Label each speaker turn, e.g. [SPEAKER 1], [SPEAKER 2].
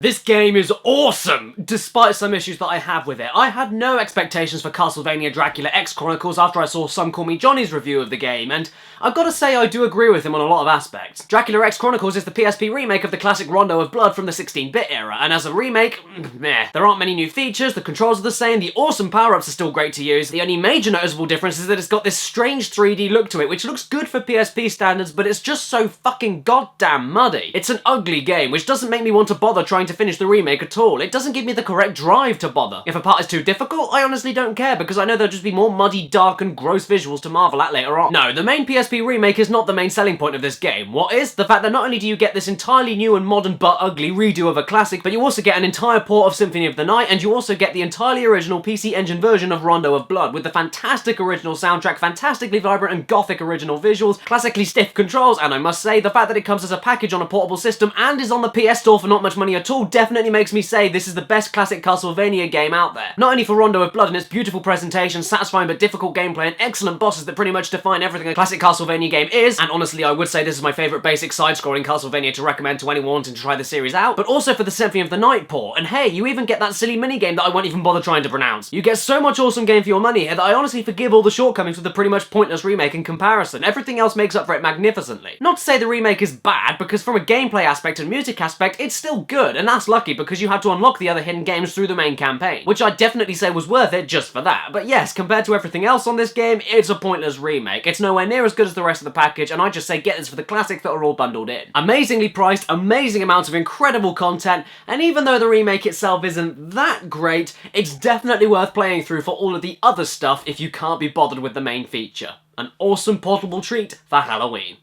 [SPEAKER 1] This game is awesome, despite some issues that I have with it. I had no expectations for Castlevania Dracula X Chronicles after I saw Some Call Me Johnny's review of the game, and I've gotta say I do agree with him on a lot of aspects. Dracula X Chronicles is the PSP remake of the classic Rondo of Blood from the 16-bit era, and as a remake, meh. There aren't many new features, the controls are the same, the awesome power-ups are still great to use. The only major noticeable difference is that it's got this strange 3D look to it, which looks good for PSP standards, but it's just so fucking goddamn muddy. It's an ugly game, which doesn't make me want to bother trying to finish the remake at all. It doesn't give me the correct drive to bother. If a part is too difficult, I honestly don't care, because I know there'll just be more muddy, dark, and gross visuals to marvel at later on. No, the main PSP remake is not the main selling point of this game. What is? The fact that not only do you get this entirely new and modern but ugly redo of a classic, but you also get an entire port of Symphony of the Night, and you also get the entirely original PC Engine version of Rondo of Blood, with the fantastic original soundtrack, fantastically vibrant and gothic original visuals, classically stiff controls, and I must say, the fact that it comes as a package on a portable system and is on the PS Store for not much money at all definitely makes me say this is the best classic Castlevania game out there. Not only for Rondo of Blood and its beautiful presentation, satisfying but difficult gameplay, and excellent bosses that pretty much define everything a classic Castlevania game is, and honestly I would say this is my favourite basic side-scrolling Castlevania to recommend to anyone wanting to try the series out, but also for the Symphony of the Night port, and hey, you even get that silly minigame that I won't even bother trying to pronounce. You get so much awesome game for your money here that I honestly forgive all the shortcomings with the pretty much pointless remake in comparison. Everything else makes up for it magnificently. Not to say the remake is bad, because from a gameplay aspect and music aspect, it's still good, and that's lucky because you have to unlock the other hidden games through the main campaign, which I'd definitely say was worth it just for that. But yes, compared to everything else on this game, it's a pointless remake. It's nowhere near as good as the rest of the package, and I just say get this for the classics that are all bundled in. Amazingly priced, amazing amounts of incredible content, and even though the remake itself isn't that great, it's definitely worth playing through for all of the other stuff if you can't be bothered with the main feature. An awesome portable treat for Halloween.